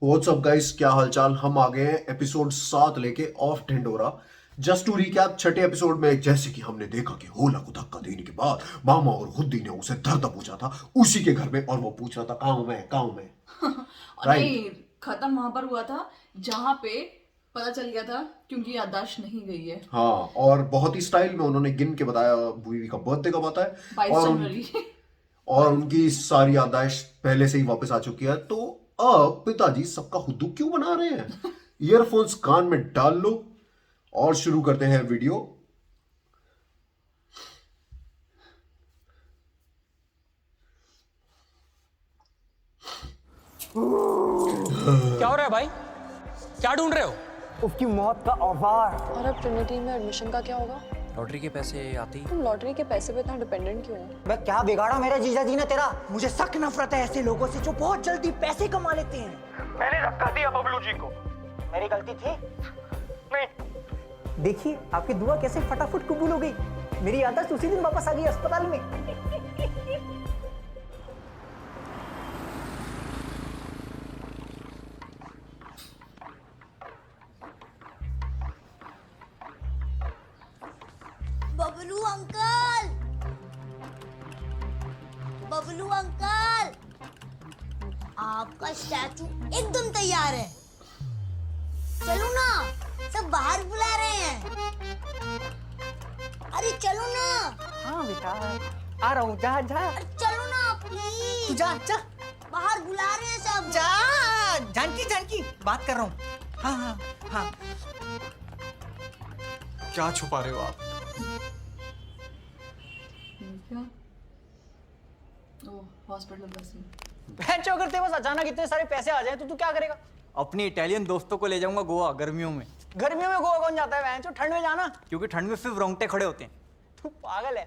WhatsApp guys, क्या हालचाल। हम आ गए हैं एपिसोड 7 लेके of Dhindora. Just to recap, छठे एपिसोड में जैसे कि हमने देखा कि होला को धक्का देने के बाद मामा और हुद्दी ने उसे दर्द पूछा था उसी के घर में, और वो पूछ रहा था कहाँ हूं मैं। राइट। नहीं, खत्म वहां पर हुआ था जहां पे पता चल गया था क्योंकि याददाश्त नहीं गई है। हाँ, और बहुत ही स्टाइल में उन्होंने गिन के बताया बीवी का बर्थडे कब आता है, 22 और जनवरी और उनकी सारी याददाश्त पहले से ही वापस आ चुकी है। तो अब पिताजी सबका हुद्दू क्यों बना रहे हैं। ईयरफोन्स कान में डाल लो और शुरू करते हैं वीडियो। क्या हो रहा है भाई? क्या ढूंढ रहे हो? उसकी मौत का औजार। और अब ट्रिनिटी में एडमिशन का क्या होगा? लॉटरी के पैसे आते ही तुम लॉटरी के पैसे पे इतना डिपेंडेंट क्यों हो? मैं क्या बिगाड़ा मेरे जीजा जी ने तेरा? मुझे सख्त नफरत है ऐसे लोगों से जो बहुत जल्दी पैसे कमा लेते हैं। मैंने धक्का दिया बबलू जी को। मेरी गलती थी? नहीं, देखिए आपकी दुआ कैसे फटाफट कबूल हो गई। मेरी याददाश्त उसी दिन वापस आ गई अस्पताल में। बबलू अंकल, बबलू अंकल, आपका स्टैचू एकदम तैयार है। चलो ना, सब बाहर बुला रहे हैं। अरे चलो ना। हाँ बेटा, आ रहा हूँ। जा जा। अरे चलो ना प्लीज। तू जा जा बाहर बुला रहे हैं सब। जा। जानकी जानकी बात कर रहा हूँ। हाँ हाँ हाँ। क्या छुपा रहे हो आप? क्या? ओह, हॉस्पिटल बस में। बहन अगर तेरे पास अचानक इतने सारे पैसे आ जाए तो तू क्या करेगा? अपने इटालियन दोस्तों को ले जाऊंगा गोवा गर्मियों में। गर्मियों में गोवा कौन जाता है बहन? ठंड में जाना। क्योंकि ठंड में सिर्फ रोंगटे खड़े होते हैं। तू पागल है।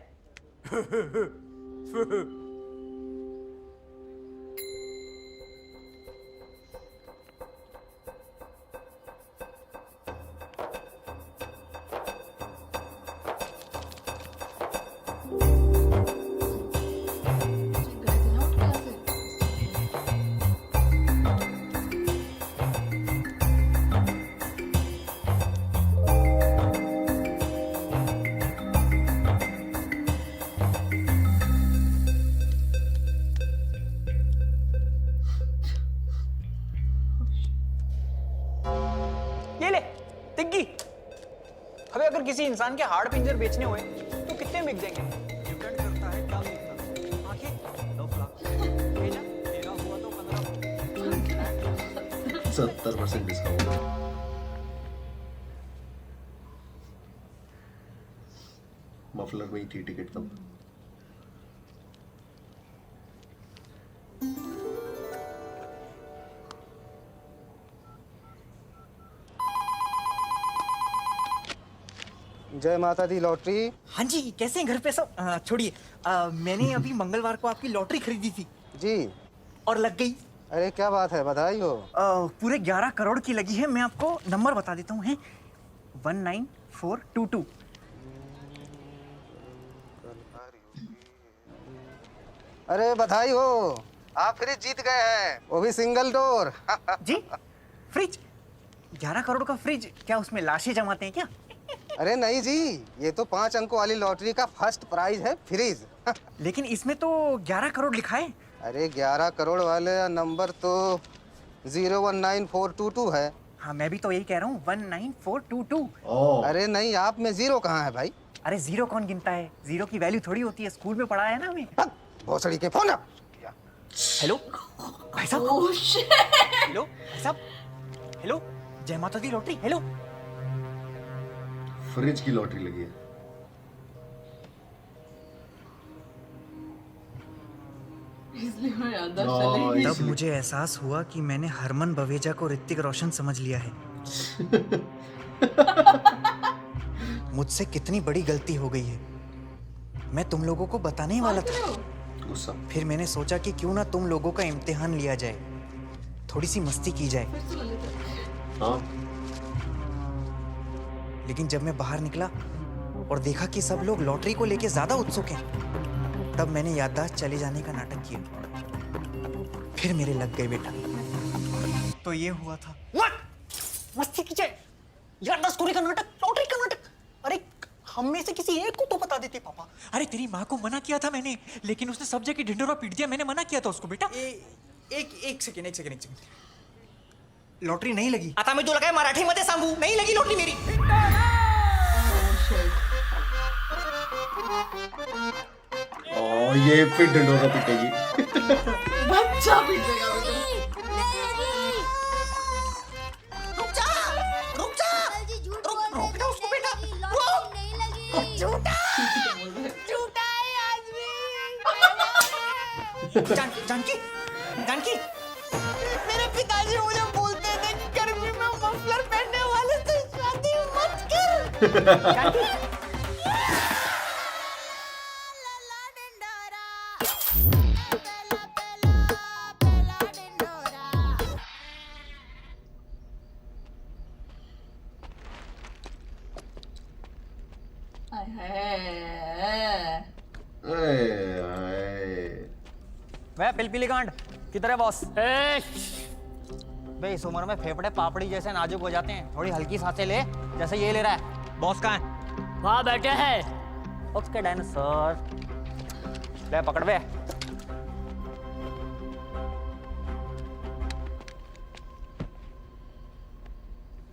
गए थे ना उठ के ऐसे। ये ले तिग्गी। अबे अगर किसी इंसान के हाड़ पिंजर बेचने हुए तो कितने बिक जाएंगे? डिपेंड करता है क्या मिलता है। आंखें 9 लाख, भेजा तेरा हुआ तो 15। 70% डिस्काउंट। मफलर में ही थी टिकट तब। जय माता दी लॉटरी। हाँ जी, कैसे हैं घर पे सब? छोड़िए, मैंने अभी मंगलवार को आपकी लॉटरी खरीदी थी जी। और लग गई। अरे क्या बात है, बधाई हो। पूरे 11 करोड़ की लगी है। मैं आपको नंबर बता देता हूँ, है 19422। अरे बधाई हो, आप फ्रिज जीत गए हैं, वो भी सिंगल डोर। जी, फ्रिज? 11 करोड़ का फ्रिज? क्या उसमें लाशें जमाते हैं क्या? अरे नहीं जी, ये तो 5 अंकों वाली लॉटरी का फर्स्ट प्राइज है, फ्रिज। लेकिन इसमें तो 11 करोड़ लिखा है। अरे 11 करोड़ वाले नंबर तो 019422 है। हाँ, मैं भी तो यही कह रहा हूँ, 19422। ओह, अरे नहीं, आप में जीरो कहाँ है भाई? अरे जीरो कौन गिनता है? जीरो की वैल्यू थोड़ी होती है, स्कूल में पढ़ा है ना हमें। भोसड़ी के फोन। हेलो भाई साहब। Oh shit. हेलो भाई साहब। हेलो, जय माता दी लॉटरी। हेलो। फ्रिज की लॉटरी लगी है। इसलिए मैं याददाश्त हाँ, चली गई। तब मुझे एहसास हुआ कि मैंने हरमन बवेजा को ऋतिक रोशन समझ लिया है। मुझसे कितनी बड़ी गलती हो गई है। मैं तुम लोगों को बताने ही वाला था। गुस्सा। फिर मैंने सोचा कि क्यों ना तुम लोगों का इम्तिहान लिया जाए, थोड़ी सी मस्ती की जाए। फिर तो ले लेते। हाँ, लेकिन जब मैं बाहर निकला और देखा कि सब लोग लॉटरी को लेके ज्यादा उत्सुक हैं, तब मैंने याददाश्त चले जाने का नाटक किया। फिर मेरे लग गए बेटा। तो ये हुआ था। मस्ती कीजिए यार, 10 करोड़ का नाटक, लॉटरी का नाटक। अरे हम में से किसी एक को तो बता देते पापा। अरे तेरी माँ को मना किया था मैंने, लेकिन उसने सब जगह ढिंढोरा पीट दिया। मैंने मना किया था उसको बेटा। एक सेकंड। लॉटरी नहीं लगी। आता मी तुला काय मराठीमध्ये सांगू, नहीं लगी लॉटरी मेरी। ये फिर ढिंढोरा पीटेगी। बच्चा पीटेगा बेटा। रुक जा, रुक जा। जी झूठ बोल रहे हैं, उसको बेटा, लॉटरी नहीं लगी। झूठा है आदमी। जानकी मेरे पिताजी मुझे बोलते थे गर्मी में मफलर पहनने वाले से शादी मत कर। जानकी वह पिलपिली कांड किधर है बॉस? बे इस उम्र में फेफड़े पापड़ी जैसे नाजुक हो जाते हैं, थोड़ी हल्की सांसें ले, जैसे ये ले रहा है। बॉस कहाँ है? वहाँ बैठे हैं। उसके डायनासोर ले पकड़ बे।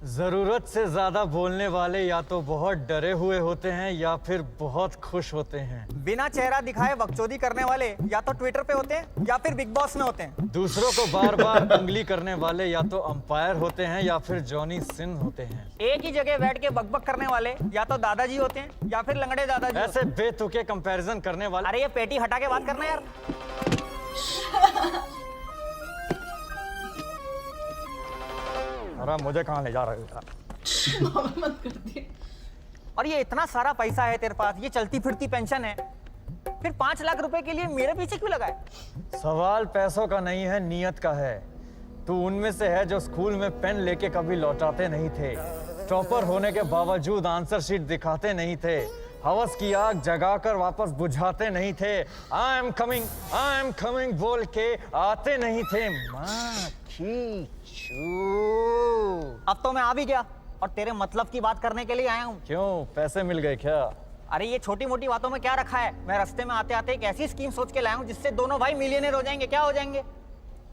जरूरत से ज्यादा बोलने वाले या तो बहुत डरे हुए होते हैं या फिर बहुत खुश होते हैं। बिना चेहरा दिखाए बकचोदी करने वाले या तो ट्विटर पे होते हैं या फिर बिग बॉस में होते हैं। दूसरों को बार बार उंगली करने वाले या तो अंपायर होते हैं या फिर जॉनी सिन होते हैं। एक ही जगह बैठ के बकबक करने वाले या तो दादाजी होते हैं या फिर लंगड़े दादाजी। ऐसे बेतुके कंपैरिजन करने वाले। अरे ये पेटी हटा के बात करना यार। अरे मुझे कहाँ ले जा रहे हो? मत कर दिए। और ये इतना सारा पैसा है तेरे पास, ये चलती फिरती पेंशन है, फिर 5 लाख रुपए के लिए मेरे पीछे क्यों लगा है? सवाल पैसों का नहीं है, नियत का है। तू उनमें से है जो स्कूल में पेन लेके कभी लौटाते नहीं थे, टॉपर होने के बावजूद आंसर शीट दिखाते नहीं थे, हवस की आग जगाकर वापस बुझाते नहीं थे, आई एम कमिंग बोल के आते नहीं थे। अब तो मैं आ भी गया और तेरे मतलब की बात करने के लिए आया हूँ। क्यों, पैसे मिल गए क्या? अरे ये छोटी मोटी बातों में क्या रखा है? मैं रास्ते में आते आते एक ऐसी स्कीम सोच के लाया हूँ जिससे दोनों भाई मिलियनेयर हो जाएंगे। क्या हो जाएंगे?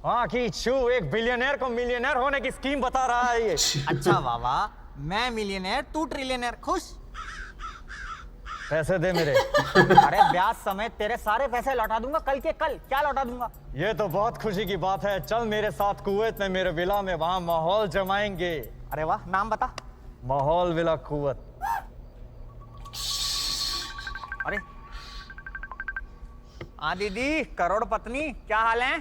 हाँ की छू, एक बिलियनर को मिलियनर होने की स्कीम बता रहा है ये। अच्छा बाबा, मैं मिलियनेयर तू ट्रिलियनेयर, खुश? पैसे दे मेरे। अरे ब्याज समेत तेरे सारे पैसे लौटा दूंगा कल के कल। क्या लौटा दूंगा? ये तो बहुत खुशी की बात है। चल मेरे साथ कुवैत में मेरे विला में, वहां माहौल जमाएंगे। अरे वाह, नाम बता। माहौल विला कुवैत। अरे हाँ दीदी, करोड़ पत्नी, क्या हाल है?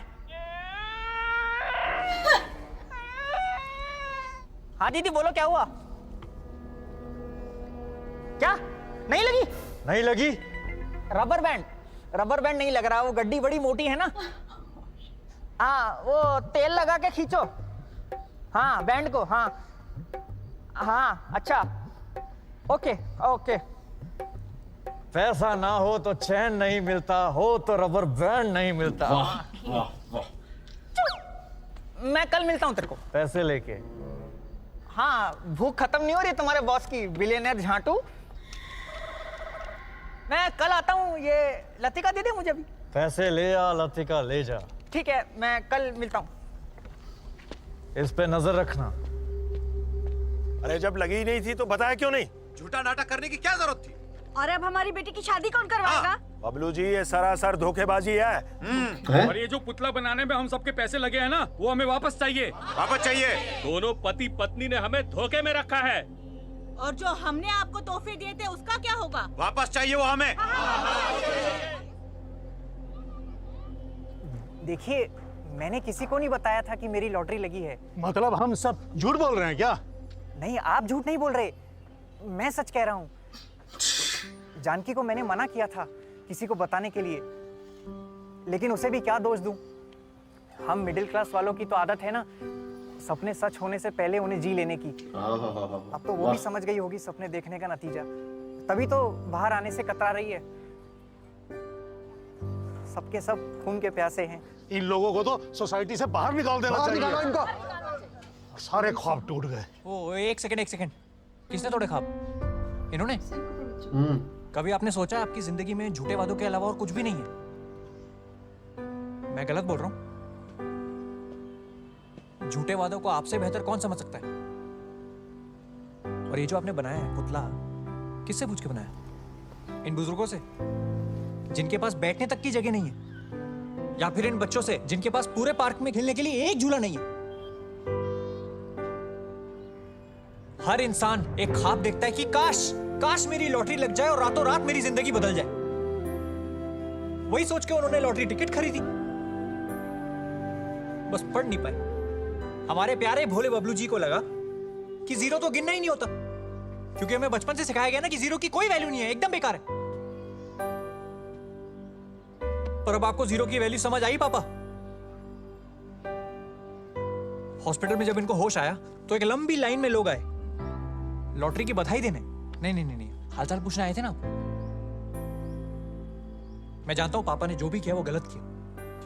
हाँ दीदी बोलो, क्या हुआ? क्या नहीं लगी? नहीं लगी? रबर बैंड नहीं लग रहा, वो गड्डी बड़ी मोटी है ना। हाँ वो तेल लगा के खींचो। हाँ बैंड को, हाँ अच्छा, ओके। पैसा ना हो तो चैन नहीं मिलता, हो तो रबर बैंड नहीं मिलता। मैं कल मिलता हूँ तेरे को पैसे लेके। हाँ, भूख खत्म नहीं हो रही तुम्हारे बॉस की, बिलियनर झांटू। मैं कल आता हूँ, ये लतिका दे दे मुझे भी। पैसे ले आ, लतिका ले जा। ठीक है, मैं कल मिलता हूँ। इस पे नजर रखना। अरे जब लगी ही नहीं थी तो बताया क्यों नहीं? झूठा नाटक करने की क्या जरूरत थी? और अब हमारी बेटी की शादी कौन करवाएगा? बबलू जी, ये सरासर धोखेबाजी है। और ये जो पुतला बनाने में हम सबके पैसे लगे हैं ना, वो हमें वापस चाहिए। वापस चाहिए? दोनों पति पत्नी ने हमें धोखे में रखा है। और जो हमने आपको तोहफे दिए थे उसका क्या होगा? वापस चाहिए वो हमें। देखिए, मैंने किसी को नहीं बताया था कि मेरी लॉटरी लगी है। मतलब हम सब झूठ बोल रहे हैं क्या? नहीं, आप झूठ नहीं बोल रहे, मैं सच कह रहा हूँ। जानकी को मैंने मना किया था किसी को बताने के लिए, लेकिन उसे भी क्या दोष दूं? हम मिडिल क्लास वालों की तो आदत है ना, सपने सच होने से पहले उन्हें जी लेने की। अब तो वो भी समझ गई होगी सपने देखने का नतीजा, तभी तो बाहर आने से कतरा रही है। सबके सब खून के प्यासे हैं। इन लोगों को तो सोसाइटी से बाहर निकाल देना चाहिए। निकालो इनको। सारे ख्वाब टूट गए। ओ एक सेकंड, किसने तोड़े ख्वाब? इन्होंने? कभी आपने सोचा है आपकी जिंदगी में झूठे वादों के अलावा और कुछ भी नहीं है? मैं गलत बोल रहा हूं? झूठे वादों को आपसे बेहतर कौन समझ सकता है? और ये जो आपने बनाया है पुतला, किससे पूछ के बनाया? इन बुजुर्गों से जिनके पास बैठने तक की जगह नहीं है, या फिर इन बच्चों से जिनके पास पूरे पार्क में खेलने के लिए एक झूला नहीं है? हर इंसान एक ख्वाब देखता है कि काश मेरी लॉटरी लग जाए और रातों रात मेरी जिंदगी बदल जाए। वही सोच के उन्होंने लॉटरी टिकट खरीदी, बस पढ़ नहीं पाए। हमारे प्यारे भोले बबलू जी को लगा कि जीरो तो गिनना ही नहीं होता, क्योंकि हमें बचपन से सिखाया गया ना कि जीरो की कोई वैल्यू नहीं है, एकदम बेकार है। पर अब आपको जीरो की वैल्यू समझ आई पापा? हॉस्पिटल में जब इनको होश आया तो एक लंबी लाइन में लोग आए लॉटरी की बधाई देने। नहीं, हालचाल पूछने आए थे ना आप। मैं जानता हूं पापा ने जो भी किया वो गलत किया,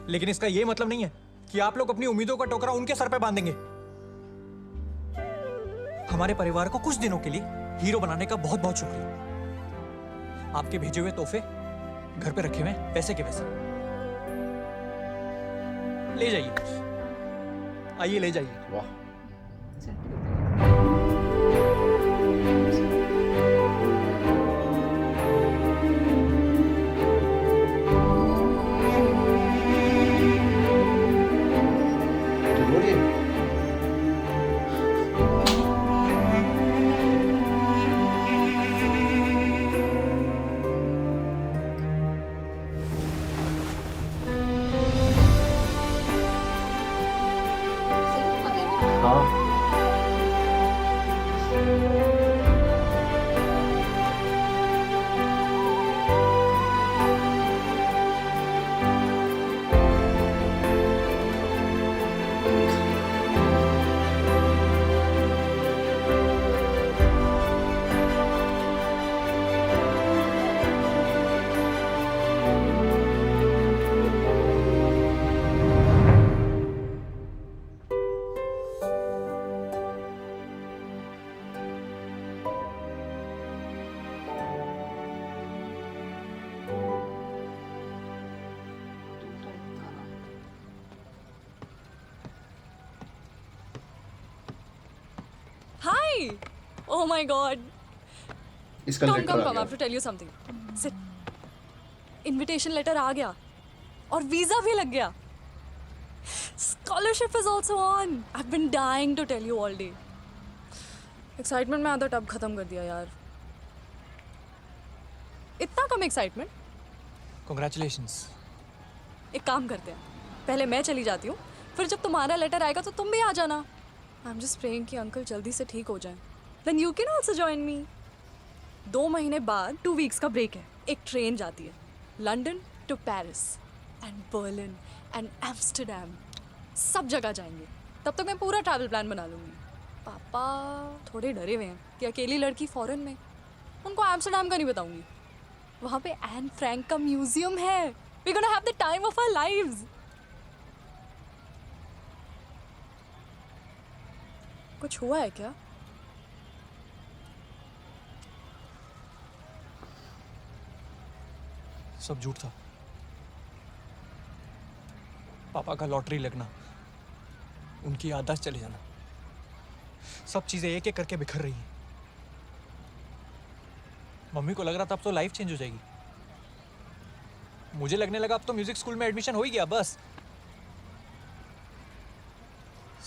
लेकिन इसका यह मतलब नहीं है कि आप लोग अपनी उम्मीदों का टोकरा उनके सर पे बांधेंगे। हमारे परिवार को कुछ दिनों के लिए हीरो बनाने का बहुत बहुत शुक्रिया। आपके भेजे हुए तोहफे घर पे रखे हुए पैसे के पैसे ले जाइए, आइए ले जाइए। वाह, Hi! Oh my God! इसका Come, लेटर come, आ come! I गया। have to tell you something. Sit. Invitation letter आ गया और वीजा भी लग गया. Scholarship is also on. I've been dying to tell you all day. Excitement में आधा टब खत्म कर दिया यार. इतना कम excitement? Congratulations. एक काम करते हैं. पहले मैं चली जाती हूँ. फिर जब तुम्हारा लेटर आएगा तो तुम भी आ जाना. I'm just praying कि अंकल जल्दी से ठीक हो जाए. Then you can also join me. 2 महीने बाद 2 weeks का ब्रेक है. एक ट्रेन जाती है. London to Paris and Berlin and Amsterdam. सब जगह जाएंगे. तब तक मैं पूरा ट्रैवल प्लान बना लूँगी. पापा थोड़े डरे हुए हैं कि अकेली लड़की फॉरेन में. उनको एम्स्टरडैम का नहीं बताऊँगी. वहाँ पे एन फ्रैंक का म्यूजियम है. We're gonna have the time of our lives. कुछ हुआ है क्या? सब झूठ था. पापा का लॉटरी लगना, उनकी याददाश्त चले जाना, सब चीजें एक एक करके बिखर रही हैं. मम्मी को लग रहा था अब तो लाइफ चेंज हो जाएगी. मुझे लगने लगा अब तो म्यूजिक स्कूल में एडमिशन हो ही गया. बस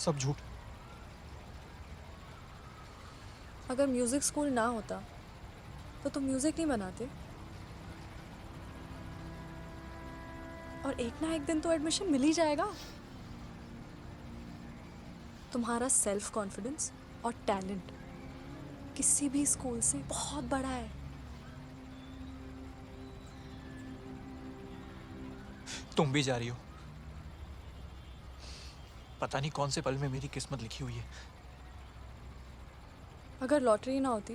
सब झूठ. अगर म्यूजिक स्कूल ना होता तो तुम म्यूजिक नहीं बनाते. और एक ना एक दिन तो एडमिशन मिल ही जाएगा. तुम्हारा सेल्फ कॉन्फिडेंस और टैलेंट किसी भी स्कूल से बहुत बड़ा है. तुम भी जा रही हो. पता नहीं कौन से पल में मेरी किस्मत लिखी हुई है. अगर लॉटरी ना होती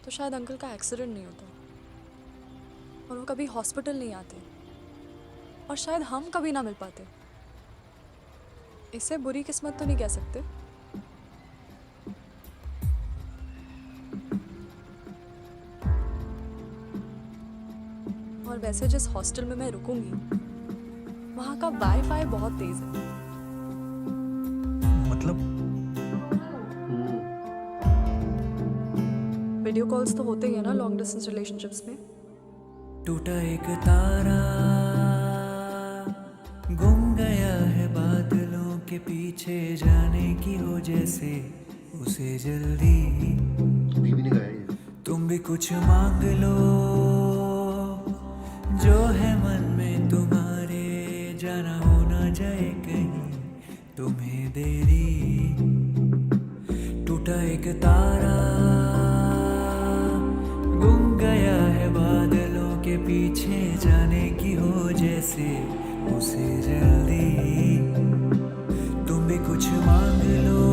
तो शायद अंकल का एक्सीडेंट नहीं होता और वो कभी हॉस्पिटल नहीं आते और शायद हम कभी ना मिल पाते. इसे बुरी किस्मत तो नहीं कह सकते. और वैसे जिस हॉस्टल में मैं रुकूंगी वहाँ का वाईफाई बहुत तेज है। मतलब वीडियो कॉल्स तो होते ही है ना लॉन्ग डिस्टेंस रिलेशनशिप्स में। टूटा एक तारा गुम गया है बादलों के पीछे, जाने की हो जैसे उसे जल्दी। बीवी ने गाया ये। तुम भी कुछ मांग लो जो है मन में तुम्हारे, जाना हो ना जाए कहीं तुम्हें देरी। टूटा एक तारा गुम गया है बादलों के पीछे, जाने की हो जैसे उसे जल्दी। तुम भी कुछ मांग लो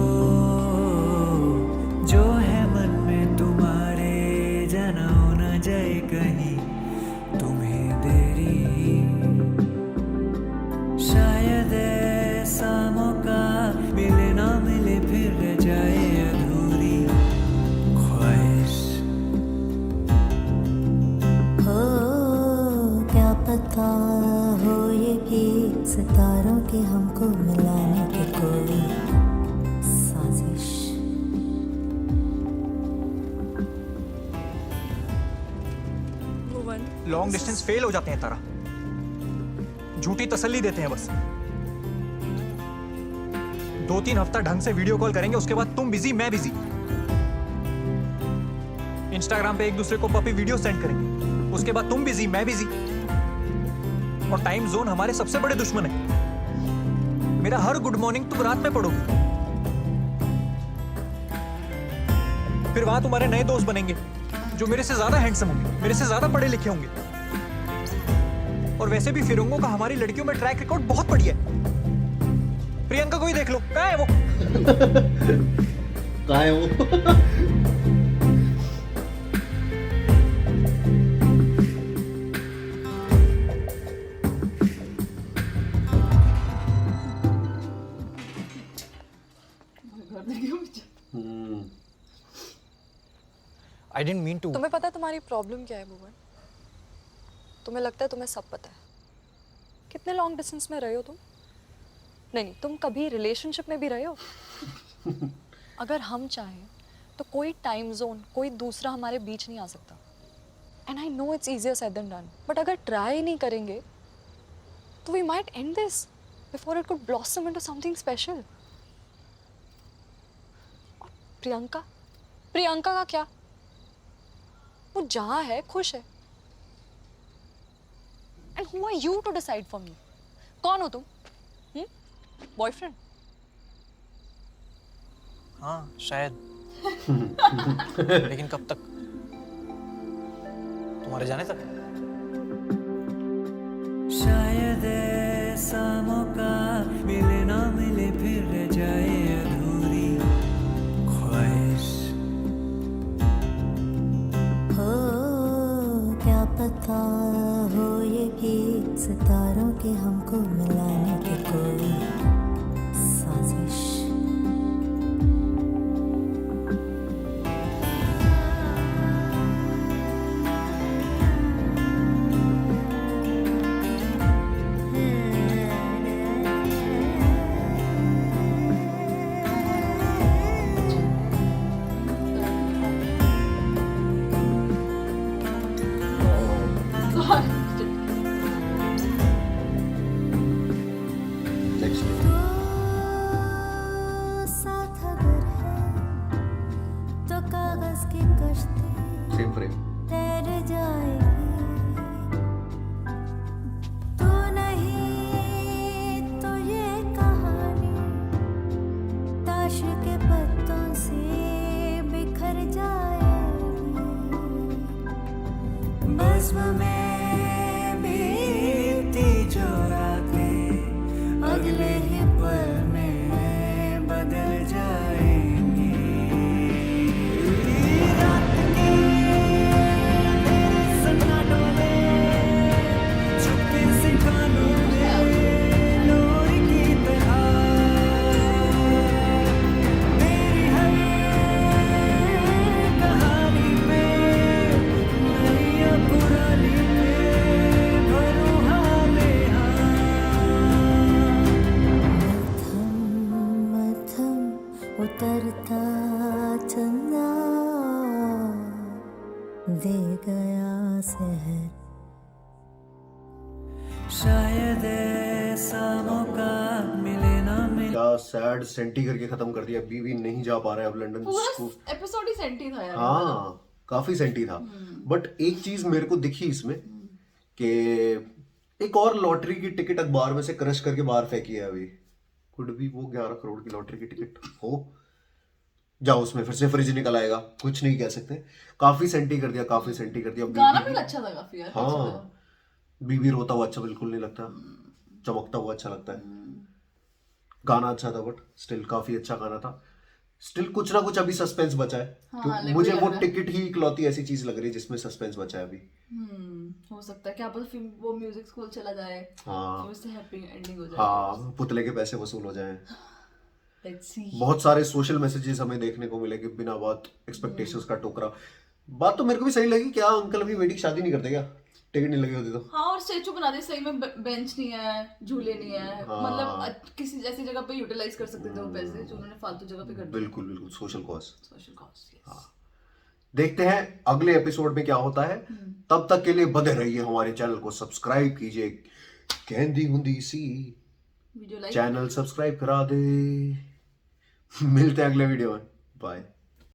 जो है मन में तुम्हारे, जाना हो ना जाए कहीं तुम्हें देरी। शायद ऐसा मौका मिले ना मिले फिर रह जाए अधूरी ख्वाहिश। हो क्या पता हो ये कि सितारों की हमको मिलाने की कोई साजिश। भुवन, लॉन्ग डिस्टेंस फेल हो जाते हैं तारा, झूठी तसल्ली देते हैं बस। 2-3 हफ्ता ढंग से वीडियो कॉल करेंगे, उसके बाद तुम बिजी मैं बिजी। इंस्टाग्राम पे एक दूसरे को पपी वीडियो सेंड करेंगे, उसके बाद तुम बिजी मैं बिजी। और टाइम जोन हमारे सबसे बड़े दुश्मन है। मेरा हर गुड मॉर्निंग तुम रात में पढ़ोगे, फिर वहां तुम्हारे नए दोस्त बनेंगे जो मेरे से ज्यादा हैंडसम होंगे, मेरे से ज्यादा पढ़े लिखे होंगे। और वैसे भी फिरंगों का हमारी लड़कियों में ट्रैक रिकॉर्ड बहुत बढ़िया है। प्रियंका को ही देख लो, कहाँ है वो? कहाँ है वो? I didn't mean to. तुम्हें पता है तुम्हारी प्रॉब्लम क्या है भुवन? तुम्हें लगता है तुम्हें सब पता है। कितने लॉन्ग डिस्टेंस में रहे हो तुम? नहीं, तुम कभी रिलेशनशिप में भी रहे हो? अगर हम चाहें तो कोई टाइम जोन, कोई दूसरा हमारे बीच नहीं आ सकता। And I know it's easier said than done, but अगर ट्राई नहीं करेंगे तो we might end this before it could blossom into something special. Priyanka, Priyanka का क्या? वो जहाँ है खुश है। And who are you to decide for me? कौन हो तुम? बॉयफ्रेंड? हाँ शायद। लेकिन कब तक? तुम्हारे जाने तक। शायद ऐसा मौका मिले ना मिले फिर रह जाए अधूरी ख्वाहिश। हो क्या पता हो ये कि सितारों की हमको मिलाने की कोई साजिश। साथ अगर है तो कागज की कश्ती सेम फ्रेम। तैर जाएगी। तू नहीं तो ये कहानी ताश के पत्तों से बिखर जाएगी। बज़्म में बीती जो रातें अगले ही पल में बदल जाएंगी। रात के सन्नाटों में चुपके से कानों में लोर की तरह मेरी हर कहानी पे नई पुरानी उतरता चंदा दे गया शहर। शायद ऐसा मौका मिले ना मिले। क्या सैड सेंटी करके खत्म कर दिया, बीवी नहीं जा पा रहा है अब लंदन स्कूल। पूरा एपिसोड ही सेंटी था यार। हाँ काफी सेंटी था। बट एक चीज मेरे को दिखी इसमें कि एक और लॉटरी की टिकट अखबार में से क्रश करके बाहर फेंकी है अभी। कुड भी वो 11 करोड़ की लॉटरी की टिकट हो, जाओ उसमें फिर से फ्रिज निकल आएगा, कुछ नहीं कह सकते। काफी सेंटी कर दिया, काफी सेंटी कर दिया। गाना भी अच्छा था काफी यार। हाँ बीबी रोता हुआ अच्छा बिल्कुल नहीं लगता, चमकता हुआ अच्छा लगता है। गाना अच्छा था बट स्टिल काफी अच्छा गाना था। स्टिल कुछ ना कुछ अभी सस्पेंस बचा है। हाँ, मुझे वो टिकट ही इकलौती ऐसी चीज लग रही है जिसमें सस्पेंस बचा है अभी। हो सकता है क्या पता फिल्म वो म्यूजिक स्कूल चला जाए, हाँ फिर उससे हैप्पी एंडिंग हो जाए। हाँ पुतले के पैसे वसूल हो जाएं। Let's see. बहुत सारे सोशल मैसेजेस हमें देखने को मिले कि बिना बात एक्सपेक्टेशंस का टोकरा। बात तो मेरे को भी सही लगी, क्या अंकल अभी बेटी की शादी नहीं करते क्या, टिकट नहीं लगी होती तो। हाँ और स्टेचू बना दे, सही में बेंच नहीं है, झूले नहीं है। हाँ। मतलब किसी ऐसी जगह पे यूटिलाइज कर सकते थे वो पैसे जो उन्होंने फालतू जगह पे कर दिए। बिल्कुल बिल्कुल सोशल कॉज। Social cost. हाँ देखते हैं अगले एपिसोड में क्या होता है। तब तक के लिए बने रहिए, हमारे चैनल को सब्सक्राइब कीजिए। कहंदी हुंदी सी वीडियो लाइक चैनल सब्सक्राइब करा दे। मिलते हैं अगले वीडियो में, बाय।